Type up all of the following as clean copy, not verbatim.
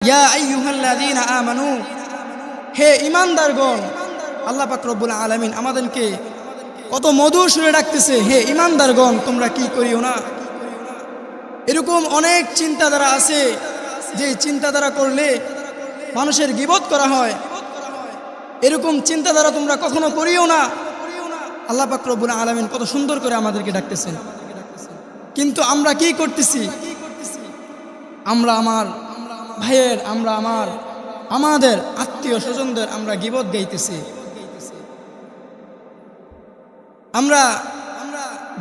ইয়া আইয়ুহাল্লাযীনা আমানু, হে ঈমানদারগণ। আল্লাহ পাক রব্বুল আলামিন আমাদেরকে কত মধুর সুরে ডাকতেছে, হে ঈমানদারগণ তোমরা কি করিও না। এরকম অনেক চিন্তাধারা আছে যে চিন্তাধারা করলে মানুষের গীবত করা হয়। এরকম চিন্তাধারা তোমরা কখনো করিও না। আল্লাহ পাক রব্বুল আলামিন কত সুন্দর করে আমাদেরকে ডাকতেছেন, কিন্তু আমরা কি করতেছি? আমরা আমার ভাইয়ের, আমরা আমাদের আত্মীয় স্বজনদের আমরা গীবত গাইতেছি। আমরা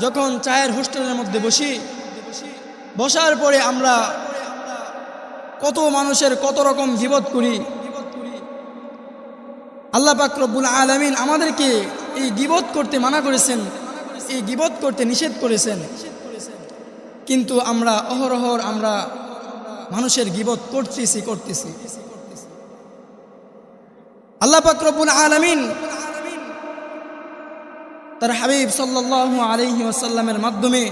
যখন চায়ের হোস্টেলের মধ্যে বসার পরে আমরা কত মানুষের কত রকম গীবত করি। আল্লাহ পাক রব্বুল আলামিন আমাদেরকে এই গীবত করতে মানা করেছেন, এই গীবত করতে নিষেধ করেছেন, কিন্তু আমরা অহরহর আমরা মানুষের গীবত করতেছি। আল্লাহ পাক রব্বুল আলামিন তার হাবিব সাল্লাল্লাহু আলাইহি ওয়াসাল্লামের মাধ্যমে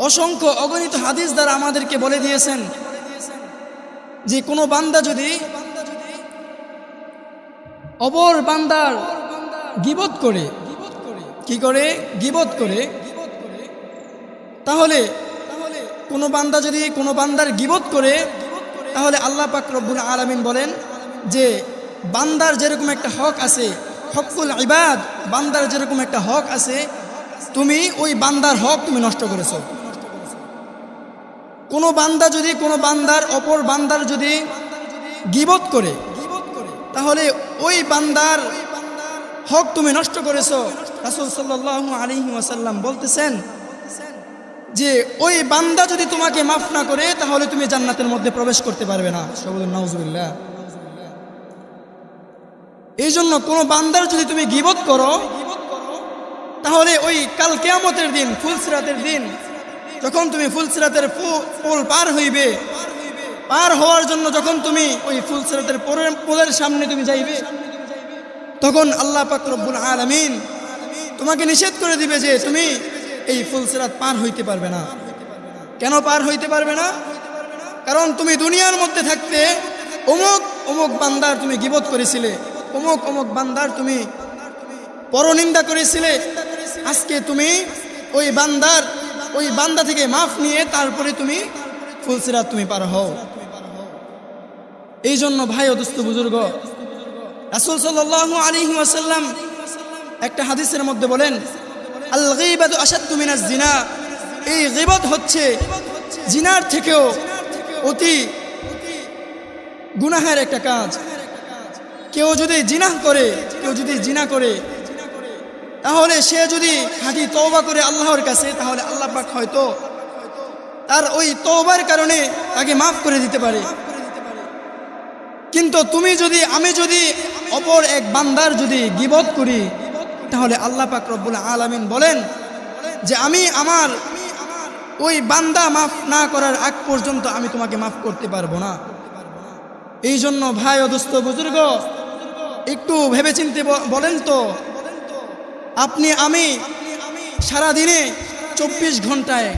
অসংখ্য অগণিত হাদিস দ্বারা আমাদেরকে বলে দিয়েছেন যে কোনো বান্দা যদি অপর বান্দার গীবত করে, কি করে? গীবত করে, তাহলে কোনো বান্দা যদি কোনো বান্দার গীবত করে, তাহলে আল্লাহ পাক রব্বুল আলামিন বলেন যে বান্দার যেরকম একটা হক আছে, হকুল ইবাদ, বান্দার যেরকম একটা হক আছে, তুমি ওই বান্দার হক তুমি নষ্ট করেছো। কোনো বান্দা যদি কোনো বান্দার অপর বান্দার যদি গীবত করে, তাহলে ওই বান্দার হক তুমি নষ্ট করেছো। রাসূল সাল্লাল্লাহু আলাইহি ওয়াসাল্লাম বলতেছেন যে ওই বান্দা যদি তোমাকে মাফ না করে, তাহলে তুমি জান্নাতের মধ্যে প্রবেশ করতে পারবে না। নাউজুবিল্লাহ। এই জন্য কোনো বান্দার যদি তুমি গীবত করো, তাহলে ওই কাল কিয়ামতের দিন, ফুলসিরাতের দিন, যখন তুমি ফুলসিরাতের পোল পার হইবে, পার হওয়ার জন্য যখন তুমি ওই ফুলসিরাতের পোলের সামনে তুমি যাইবে, তখন আল্লাহ পাক রব্বুল আলামিন তোমাকে নিষেধ করে দিবে যে তুমি এই ফুলসিরাত পার হইতে পারবে না। কেন পার হইতে পারবে না? কারণ তুমি দুনিয়ার মধ্যে থাকতে অমুক বান্দার তুমি গীবত করেছিলে, অমুক বান্দার তুমি পরনিন্দা করেছিলে। আজকে তুমি ওই বান্দা থেকে মাফ নিয়ে তারপরে তুমি ফুলসিরাত তুমি পার হও। এই জন্য ভাই ও দোস্ত বুজুর্গ, রাসূল সাল্লাল্লাহু আলাইহি ওয়াসাল্লাম একটা হাদিসের মধ্যে বলেন, আল গীবাতু আশাদ্দু মিনাজ জিনা। এই গীবত হচ্ছে জিনার থেকেও অতি গুনাহের একটা কাজ। কেউ যদি জিনা করে, তাহলে সে যদি খাঁটি তওবা করে আল্লাহর কাছে, তাহলে আল্লাহ পাক হয়তো তার ওই তওবার কারণে তাকে মাফ করে দিতে পারে। কিন্তু আমি যদি অপর এক বান্দার যদি গীবত করি, তাহলে আল্লাহ পাক রব্বুল আলামিন বলেন যে আমি আমার ওই বান্দা মাফ না করার আগ পর্যন্ত আমি তোমাকে মাফ করতে পারবো না। এই জন্য ভাই ও দোস্ত বুজুর্গ, একটু ভেবেচিন্তে বলেন তো, আমি সারাদিনে 24 ঘন্টায়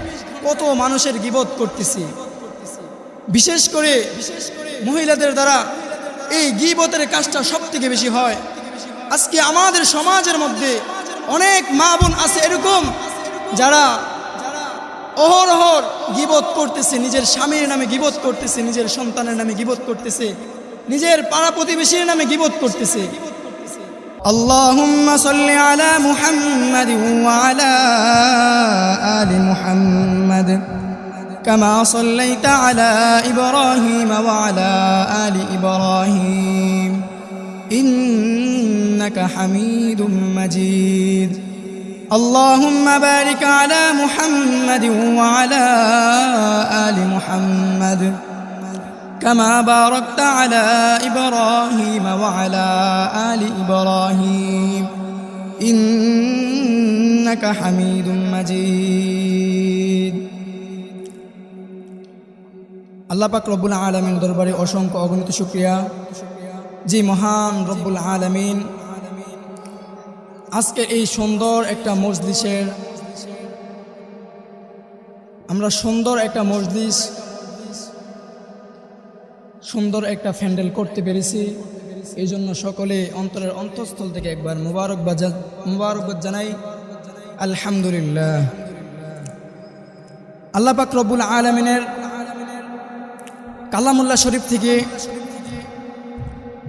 কত মানুষের গীবত করতেছি। বিশেষ করে মহিলাদের দ্বারা এই গীবতের কাজটা সব থেকে বেশি হয়। আজকে আমাদের সমাজের মধ্যে অনেক মা বোন আছে এরকম, যারা অহরহর গীবত করতেছে, নিজের স্বামীর নামে গীবত করতেছে, নিজের সন্তানের নামে গীবত করতেছে, নিজের পাড়া প্রতিবেশীর নামে গীবত করতেছে। আল্লাহুম্মা সাল্লি আলা মুহাম্মাদিন ওয়া আলা আলি মুহাম্মাদ কামা সাল্লাইতা আলা ইব্রাহিম ওয়া আলা আলি ইব্রাহিম ইন্নাকা হামিদুম মাজিদ। اللهم بارك على محمد وعلى آل محمد كما باركت على إبراهيم وعلى آل إبراهيم إنك حميد مجيد। আল্লাহ পাক রব্বুল আলামিন দরবারে অসংখ্য অগণিত শুকরিয়া, যে মহান রব্বুল আলামিন আজকে এই সুন্দর একটা মজলিসের, আমরা সুন্দর একটা মজলিস সুন্দর একটা প্যান্ডেল করতে পেরেছি। এই জন্য সকলে অন্তরের অন্তঃস্থল থেকে একবার মুবারকবাদ জানাই আলহামদুলিল্লাহ। আল্লাহ পাক রব্বুল আলামিনের কালামুল্লাহ শরীফ থেকে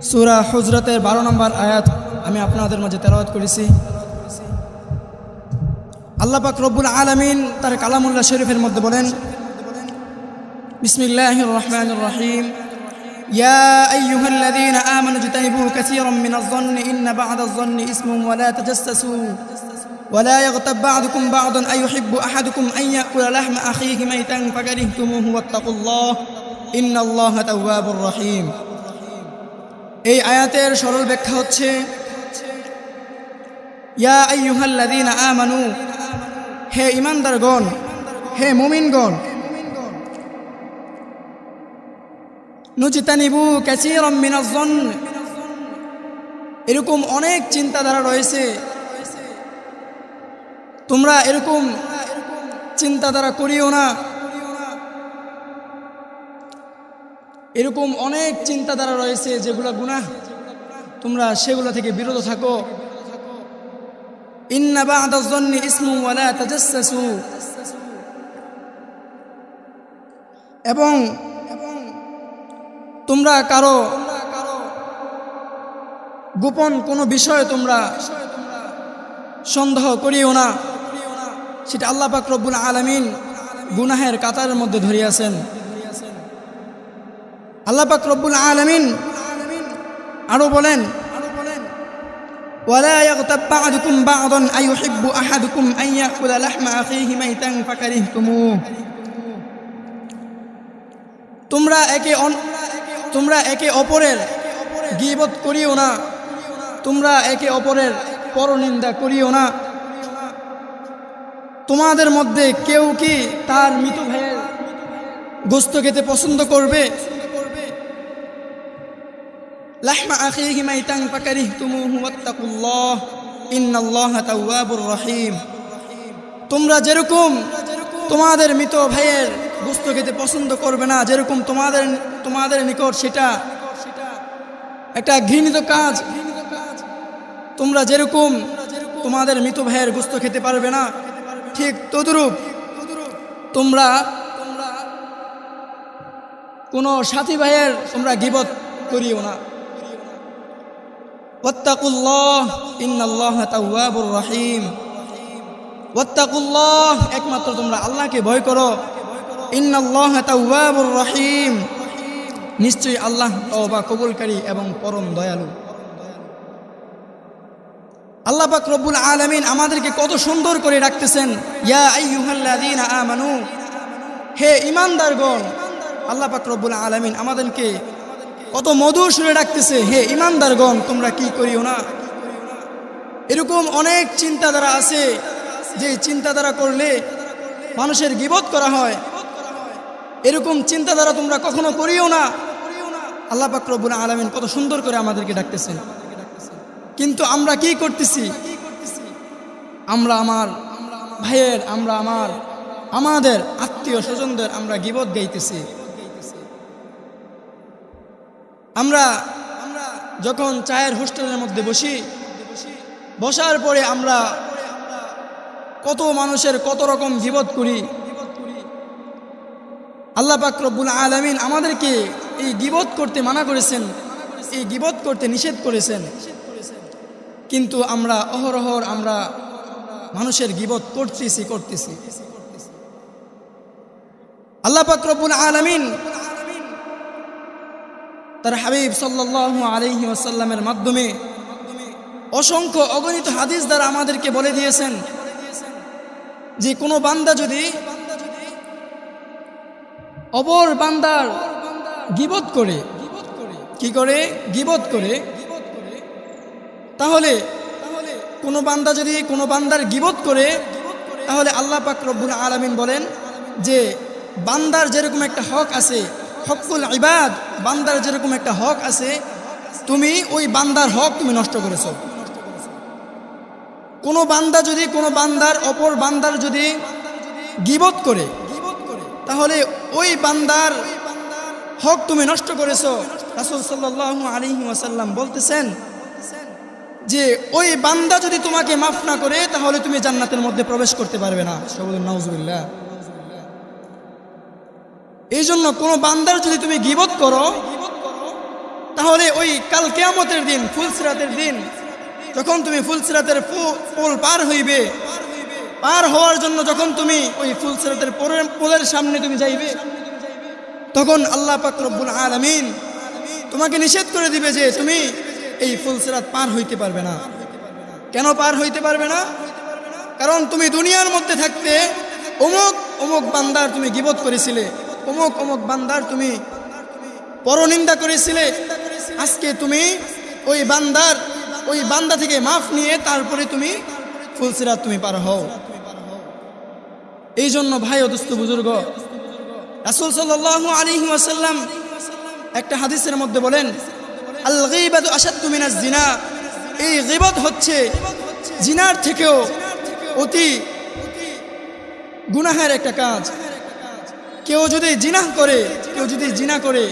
সূরা হুজরাতের 12 নম্বর আয়াত আমি আপনাদের মাঝে তেলাওয়াত করেছি। আল্লাহ পাক রব্বুল আলামিন তার কালামুল্লাহ শরীফের মধ্যে বলেন, বিসমিল্লাহির রহমানির রহিম, ইয়া আইয়ুহাল্লাযীনা আমানু ইজতানিবু কাসীরাম মিনাজ-যন্নি ইন্না বা'দাজ-যন্নি ইসমুন ওয়া লা তাজাসসাসু ওয়া লা ইয়াগতাব বা'দুকুম বা'দান আইয়ুহিব্বু আহাদুকুম আন ইয়াকুলা লাহমা আখিহি মাইতান ফাকারিহতুমুহু ওয়াত্তাকুল্লাহ ইন্নাল্লাহা তাওয়াবুর রহিম। এই আয়াতের সরল ব্যাখ্যা হচ্ছে, ইয়া আইয়ুহাল্লাযীনা আমানু, হে ঈমানদারগণ, হে মুমিনগণ, নুজতানিবু কাসীরাম মিনাজ-যন্ন, এরকম অনেক চিন্তাধারা রয়েছে, তোমরা এরকম চিন্তাধারা করিও না। এরকম অনেক চিন্তাধারা রয়েছে যেগুলা গুনাহ, তোমরা সেগুলো থেকে বিরত থাকো। ইন্না বা'দাজ-যন্নি ইসমুন ওয়া লা তাজাসসাসু, এবং তোমরা কারো গোপন কোনো বিষয় তোমরা সন্দেহ করিও না। সেটা আল্লাহ পাক রব্বুল আলামিন গুনাহের কাতারের মধ্যে ধরিয়াছেন। আল্লাহ পাক রব্বুল আলামিন আরো বলেন, ওয়ালা ইয়াগতাব বা'দুকুম বা'দান আইয়ুহিব্বু আহাদুকুম আন ইয়াকুলা লাহমা আখিহি মাইতান ফাকারিহতুমুহু, তোমরা একে অপরের গীবত করিও না, তোমরা একে অপরের পরনিন্দা করিও না। তোমাদের মধ্যে কেউ কি তার মৃত ভাইয়ের গোশত খেতে পছন্দ করবে? লাহমা আখিহি মাইতান ফাকারিহতুমুহু ওয়াত্তাকুল্লাহ ইন্নাল্লাহা তাওয়াবুর রহিম। তোমরা যেরকম তোমাদের মৃত ভাইয়ের গোশত খেতে পছন্দ করবে না, যেরকম তোমাদের নিকট সেটা একটা ঘৃণিত কাজ, তোমরা যেরকম তোমাদের মৃত ভাইয়ের গোশত খেতে পারবে না, ঠিক তদ্রূপ তোমরা কোনো সাথী ভাইয়ের তোমরা গীবত করিও না। ওয়াত্তাকুল্লাহ ইন্নাল্লাহা তাওয়াবুর রহিম। ওয়াত্তাকুল্লাহ, একমাত্র তোমরা আল্লাহকে ভয় করো। ইন্নাল্লাহা তাওয়াবুর রহিম, নিশ্চয়ই আল্লাহ তওবা কবুলকারী এবং পরম দয়ালু। আল্লাহ পাক রব্বুল আলামিন আমাদেরকে কত সুন্দর করে ডাকতেছেন, ইয়া আইয়ুহাল্লাযীনা আমানু, হে ঈমানদারগণ। আল্লাহ পাক রব্বুল আলামিন আমাদেরকে কত মধুর সুরে ডাকতেছে, হে ঈমানদারগণ, তোমরা কি করিও না। এরকম অনেক চিন্তাধারা আছে যে চিন্তাধারা করলে মানুষের গীবত করা হয়, এরকম চিন্তাধারা তোমরা কখনো করিও না। আল্লাহ পাক রব্বুল আলামিন কত সুন্দর করে আমাদেরকে ডাকতেছেন, কিন্তু আমরা কি করতেছি? আমরা আমার ভাইয়ের, আমরা আমাদের আত্মীয় স্বজনদের আমরা গীবত গাইতেছি। আমরা যখন চায়ের হোস্টেলের মধ্যে বসার পরে আমরা কত মানুষের কত রকম গীবত করি। আল্লাহ পাক রব্বুল আলামিন আমাদেরকে এই গীবত করতে মানা করেছেন, এই গীবত করতে নিষেধ করেছেন, কিন্তু আমরা অহরহর আমরা মানুষের গীবত করতেছি। আল্লাহ পাক রব্বুল আলামিন তার হাবিব সাল্লাল্লাহু আলাইহি ওয়াসাল্লামের মাধ্যমে অসংখ্য অগণিত হাদিস দ্বারা আমাদেরকে বলে দিয়েছেন যে কোনো বান্দা যদি অপর বান্দার গীবত করে, কি করে? গীবত করে, তাহলে কোনো বান্দা যদি কোনো বান্দার গীবত করে, তাহলে আল্লাহ পাক রব্বুল আলামিন বলেন যে বান্দার যেরকম একটা হক আছে, হকুল ইবাদ, বান্দার যেরকম একটা হক আছে, তুমি ওই বান্দার হক তুমি নষ্ট করেছো। কোনো বান্দা যদি কোনো বান্দার অপর বান্দার যদি গীবত করে, তাহলে ওই বান্দার হক তুমি নষ্ট করেছো। রাসূল সাল্লাল্লাহু আলাইহি ওয়াসাল্লাম বলতেছেন যে ওই বান্দা যদি তোমাকে মাফ না করে তাহলে তুমি জান্নাতের মধ্যে প্রবেশ করতে পারবে না। নাউজুবিল্লাহ। এই জন্য কোনো বান্দার যদি তুমি গীবত করো তাহলে ওই কাল কিয়ামতের দিন, ফুলসিরাতের দিন, যখন তুমি ফুলসিরাতের পোল পার হইবে, পার হওয়ার জন্য যখন তুমি ওই ফুলসিরাতের পোলের সামনে তুমি যাইবে, তখন আল্লাহ পাক রব্বুল আলামিন তোমাকে নিষেধ করে দিবে যে তুমি এই ফুলসিরাত পার হইতে পারবে না। কেন পার হইতে পারবে না? কারণ তুমি দুনিয়ার মধ্যে থাকতে অমুক অমুক বান্দার তুমি গীবত করেছিলে, অমুক অমুক বান্দার তুমি পরনিন্দা করেছিলে। আজকে তুমি ওই বান্দা থেকে মাফ নিয়ে তারপরে তুমি ফুলসিরাত তুমি পার হও। এই জন্য ভাই ও দোস্ত বুজুর্গ, রাসূল সাল্লাল্লাহু আলাইহি ওয়াসাল্লাম একটা হাদিসের মধ্যে বলেন, আল গীবাতু আশাদ্দু মিনাজ জিনা। এই গীবত হচ্ছে জিনার থেকেও অতি গুনাহের একটা কাজ। কেউ যদি জিনা করে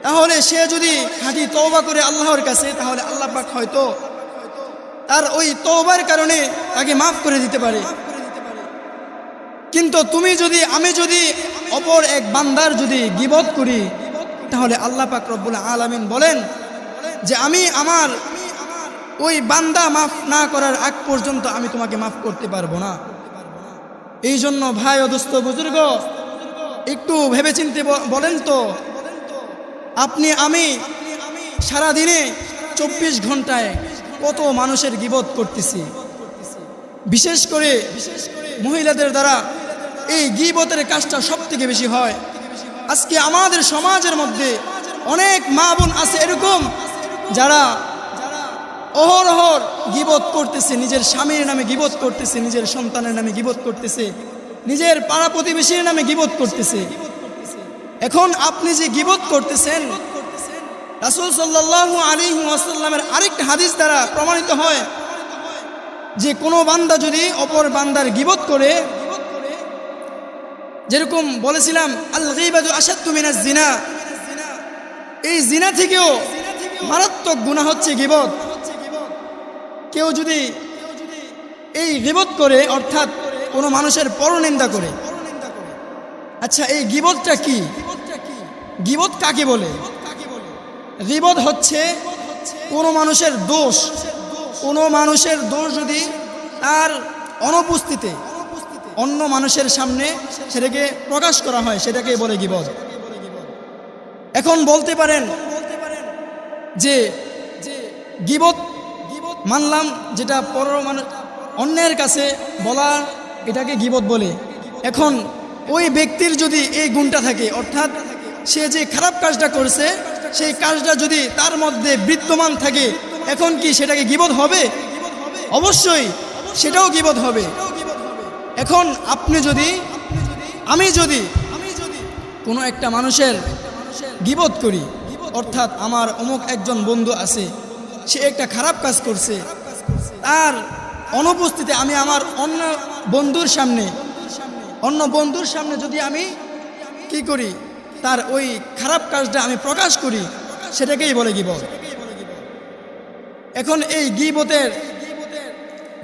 তাহলে সে যদি খাঁটি তওবা করে আল্লাহর কাছে, তাহলে আল্লাহ পাক হয়তো তার ওই তওবার কারণে তাকে মাফ করে দিতে পারে। কিন্তু আমি যদি অপর এক বান্দার যদি গীবত করি, তাহলে আল্লাহ পাক রব্বুল আলামিন বলেন যে আমি আমার ওই বান্দা মাফ না করার আগ পর্যন্ত আমি তোমাকে মাফ করতে পারবো না। এই জন্য ভাই ও দোস্ত বুজুর্গ, একটু ভেবেচিন্তে বলেন তো, আমি সারাদিনে 24 ঘন্টায় কত মানুষের গীবত করতেছি। বিশেষ করে মহিলাদের দ্বারা এই গীবতের কাজটা সব থেকে বেশি হয়। আজকে আমাদের সমাজের মধ্যে অনেক মা বোন আছে এরকম, যারা অহরহর গীবত করতেছে, নিজের স্বামীর নামে গীবত করতেছে, নিজের সন্তানের নামে গীবত করতেছে, নিজের পাড়া প্রতিবেশীর নামে গীবত করতেছে। এখন আপনি যে গীবত করতেছেন, রাসূল সাল্লাল্লাহু আলাইহি ওয়াসাল্লামের আরেকটা হাদিস দ্বারা প্রমাণিত হয় যে কোনো বান্দা যদি অপর বান্দার গীবত করে, যেরকম বলেছিলাম আল গীবাতু আশাদ্দু মিনাজ জিনা, এই জিনা থেকেও মারাত্মক গুনাহ হচ্ছে গীবত। কেউ যদি এই গীবত করে, অর্থাৎ কোনো মানুষের পরনিন্দা করে, আচ্ছা এই গীবতটা কি? গীবত কাকে বলে? গীবত হচ্ছে কোনো মানুষের দোষ যদি তার অনুপস্থিতিতে অন্য মানুষের সামনে সেটাকে প্রকাশ করা হয়, সেটাকে বলে গীবত। এখন বলতে পারেন যে গীবত মানলাম, যেটা অন্যের কাছে বলা, এটাকে গীবত বলে। এখন ওই ব্যক্তির যদি এই গুণটা থাকে, অর্থাৎ সে যে খারাপ কাজটা করছে সেই কাজটা যদি তার মধ্যে বিদ্যমান থাকে, এখন কি সেটাকে গীবত হবে? অবশ্যই সেটাও গীবত হবে। এখন আমি যদি কোনো একটা মানুষের গীবত করি, অর্থাৎ আমার অমুক একজন বন্ধু আছে, সে একটা খারাপ কাজ করছে, তার অনুপস্থিতিতে আমি আমার অন্য বন্ধুর সামনে যদি আমি কি করি, তার ওই খারাপ কাজটা আমি প্রকাশ করি, সেটাকেই বলে গীবত। এখন এই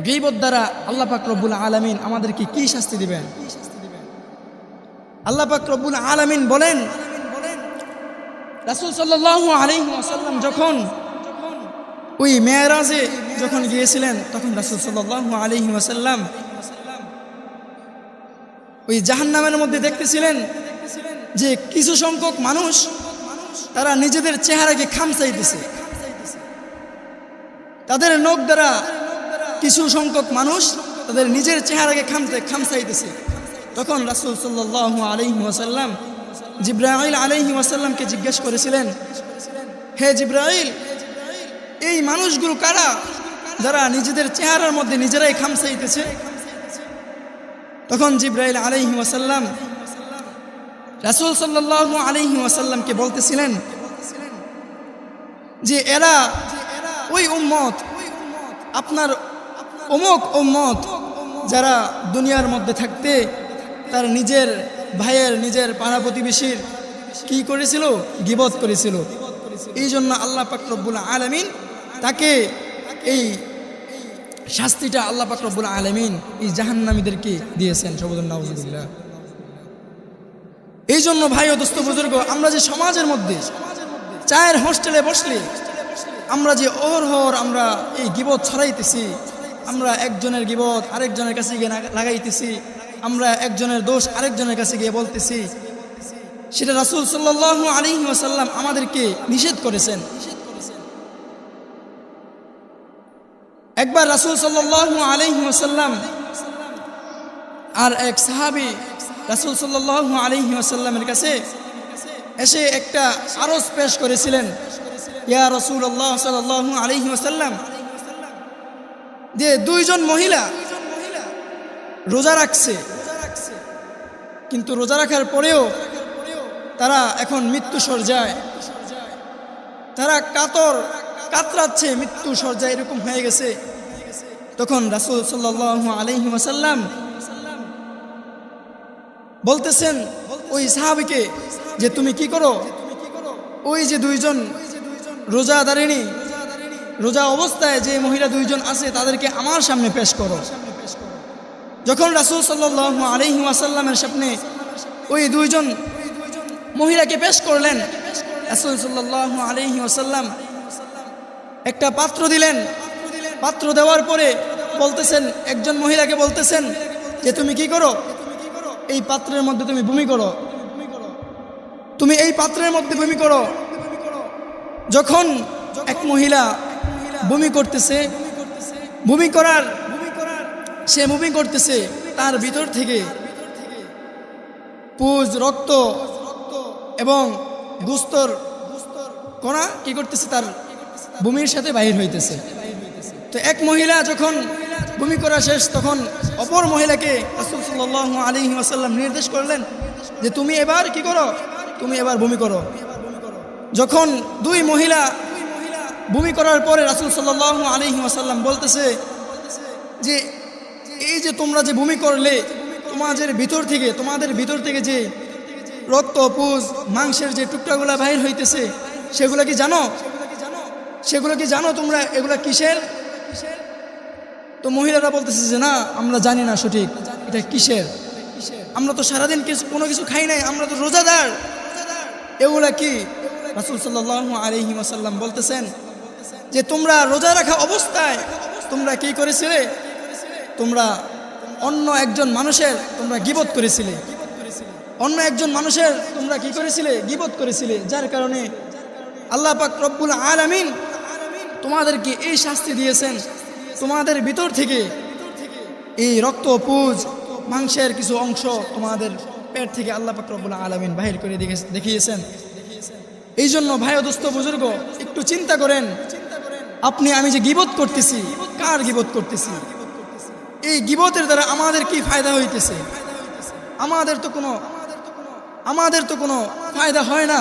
গীবত দ্বারা আল্লাহ পাক রব্বুল আলামিন আমাদেরকে কি শাস্তি দিবেন? আল্লাহ পাক রব্বুল আলামিন বলেন, রাসূল সাল্লাল্লাহু আলাইহি ওয়াসাল্লাম যখন ওই মেরাজে যখন গিয়েছিলেন, তখন রাসূল সাল্লাল্লাহু আলাইহি ওয়াসাল্লাম ওই জাহান্নামের মধ্যে দেখতেছিলেন যে কিছু সংখ্যক মানুষ তারা নিজেদের চেহারাকে খামচাইতেছে, তাদের নখ দ্বারা কিছু সংখ্যক মানুষ তাদের নিজের চেহারাকে খামচাইতেছে। তখন রাসূল সাল্লাল্লাহু আলাইহি ওয়াসাল্লাম জিবরাইল আলাইহি ওয়াসাল্লামকে জিজ্ঞেস করেছিলেন, হে জিবরাইল, এই মানুষগুলো কারা যারা নিজেদের চেহারার মধ্যে নিজেরাই খামচাইতেছে? তখন জিবরাইল আলাইহি ওয়াসাল্লাম রাসূল সাল্লাল্লাহু আলাইহি ওয়াসাল্লামকে বলতেছিলেন যে এরা ওই উম্মত, আপনার অমুক উম্মত, যারা দুনিয়ার মধ্যে থাকতে তার নিজের ভাইয়ের, নিজের পাড়া প্রতিবেশীর কি করেছিল? গীবত করেছিল। এই জন্য আল্লাহ পাক রব্বুল আলামিন তাকে এই শাস্তিটা আল্লাহ পাক রব্বুল আলামিন এই জাহান্নামীদেরকে দিয়েছেন। সবজন নাউজুবিল্লাহ। এই জন্য ভাই ও দোস্ত বুজুর্গ, আমরা যে সমাজের মধ্যে চায়ের হোস্টেলে বসলে আমরা যে অহরহর আমরা এই গীবত ছড়াইতেছি, আমরা একজনের গীবত আরেকজনের কাছে গিয়ে লাগাইতেছি, আমরা একজনের দোষ আরেকজনের কাছে গিয়ে বলতেছি, সেটা রাসূল সাল্লাল্লাহু আলাইহি ওয়াসাল্লাম আমাদেরকে নিষেধ করেছেন। একবার রাসূল সাল্লাল্লাহু আলাইহি ওয়াসাল্লাম আর এক সাহাবী রাসূল সাল্লাল্লাহু আলাইহি ওয়াসাল্লামের কাছে এসে একটা আরজ পেশ করেছিলেন, ইয়া রাসূলুল্লাহ সাল্লাল্লাহু আলাইহি ওয়াসাল্লাম, যে দুইজন মহিলা রোজা রাখছে, কিন্তু রোজা রাখার পরেও তারা এখন মৃত্যু সজ্জায়, তারা কাতরাচ্ছে, মৃত্যু সজ্জায় এরকম হয়ে গেছে। তখন রাসূল সাল্লাল্লাহু আলাইহি ওয়াসাল্লাম বলতেছেন ওই সাহাবীকে যে তুমি কি করো, ওই যে দুইজন রোজাদারিনী, রোজা অবস্থায় যে মহিলা দুইজন আছে তাদেরকে আমার সামনে পেশ করো। যখন রাসূল সাল্লাল্লাহু আলাইহি ওয়াসাল্লামের সামনে ওই দুইজন মহিলাকে পেশ করলেন, রাসূল সাল্লাল্লাহু আলাইহি ওয়াসাল্লাম একটা পাত্র দিলেন। পাত্র দেওয়ার পরে বলতেছেন, একজন মহিলাকে বলতেছেন যে তুমি কি করো, এই পাত্রের মধ্যে তুমি বমি করো, তুমি এই পাত্রের মধ্যে বমি করো। যখন এক মহিলা বমি করতেছে, সে বমি করতেছে, তার ভিতর থেকে পুজ, রক্ত এবং গোস্তর কণা কি করতেছে, তার বমির সাথে বাহির হইতেছে। তো এক মহিলা যখন বমি করা শেষ, তখন অপর মহিলাকে রাসূল সাল্লাল্লাহু আলাইহি ওয়াসাল্লাম নির্দেশ করলেন যে তুমি এবার কি করো, তুমি এবার বমি করো। যখন দুই মহিলা বমি করার পরে রাসূল সাল্লাল্লাহু আলাইহি ওয়াসাল্লাম বলতেছে যে এই যে তোমরা যে বমি করলে, তোমাদের ভিতর থেকে যে রক্ত, পুজ, মাংসের যে টুকরাগুলা বাহির হইতেছে, সেগুলো কি জানো তোমরা এগুলা কিসের? তো মহিলারা বলতেছে যে না, আমরা জানি না সঠিক এটা কিসের, আমরা তো সারাদিন কোনো কিছু খাই নাই, আমরা তো রোজাদার, এগুলা কি? রাসূল সাল্লাল্লাহু আলাইহি ওয়াসাল্লাম বলতেছেন যে তোমরা রোজা রাখা অবস্থায় তোমরা কি করেছিলে, তোমরা অন্য একজন মানুষের তোমরা গীবত করেছিলে, অন্য একজন মানুষের তোমরা কি করেছিলে, গীবত করেছিলে, যার কারণে আল্লাহ পাক রব্বুল আলামিন তোমাদেরকে এই শাস্তি দিয়েছেন। তোমাদের ভিতর থেকে এই রক্ত, পুজ, মাংসের কিছু অংশ তোমাদের পেট থেকে আল্লাহ পাক রব্বুল আলামিন বাহির করে দেখিয়েছেন। এই জন্য ভাই ও দোস্ত বুজুর্গ, একটু চিন্তা করেন, আপনি আমি যে গীবত করতেছি, কার গীবত করতেছি? এই গীবতের দ্বারা আমাদের কি ফায়দা হইতেছে? আমাদের তো কোনো ফায়দা হয় না।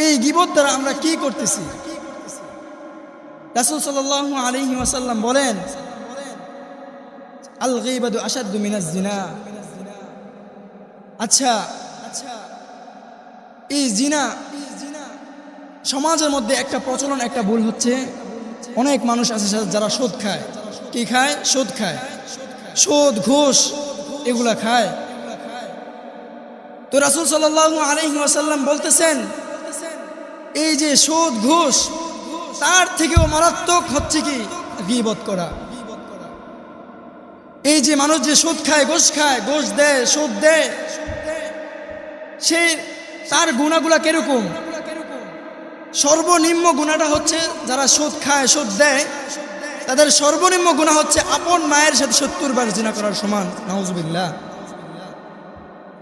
এই গীবত দ্বারা আমরা কি করতেছি? রাসূল সাল্লাল্লাহু আলাইহি ওয়াসাল্লাম বলেন, আল গীবাতু আশাদ্দু মিনাজ জিনা। আচ্ছা, এই জিনা সমাজের মধ্যে একটা প্রচলন, একটা ভুল হচ্ছে, অনেক মানুষ আছে যারা সুদ খায়। কি খায়? সুদ খায়, সুদ, ঘুষ এগুলা খায়। তো রাসূল সাল্লাল্লাহু আলাইহি ওয়াসাল্লাম বলতেছেন এই যে সুদ, ঘুষ, তার থেকেও মারাত্মক হচ্ছে কি গীবত করা। এই যে মানুষ যে সুদ খায়, ঘুষ দেয়, সুদ দেয়, সে তার গুনাহগুলা কিরকম? সর্বনিম্ন গুনাহটা হচ্ছে, যারা সুদ খায়, সুদ দেয়, তাদের সর্বনিম্ন গুনাহ হচ্ছে আপন মায়ের সাথে 70 বার জিনা করার সমান। নাউজুবিল্লাহ।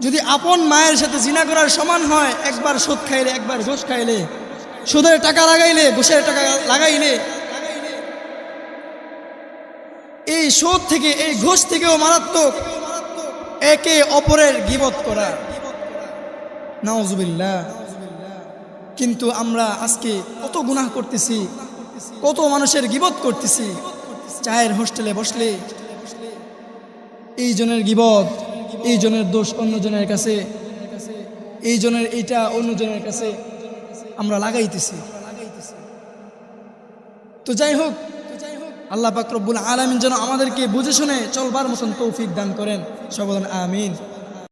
যদি আপন মায়ের সাথে জিনা করার সমান হয়, একবার সুদ খাইলে, একবার ঘুষ খাইলে, সুদের টাকা লাগাইলে, ঘুষের টাকা লাগাইলে, এই সুদ থেকে, এই ঘুষ থেকেও মারাত্মক একে অপরের গীবত করা। নাউজুবিল্লাহ। কিন্তু আমরা আজকে কত গুনাহ করতেছি, কত মানুষের গীবত করতেছি। চায়ের হোস্টেলে বসলে এই জনের গীবত, এই জনের দোষ অন্য জনের কাছে, এই জনের এইটা অন্যজনের কাছে আমরা লাগাইতেছি। তো যাই হোক, আল্লাহ পাক রব্বুল আলামিন যেন আমাদেরকে বুঝে শুনে চলবার মতন তৌফিক দান করেন। সবাই বলেন আমিন।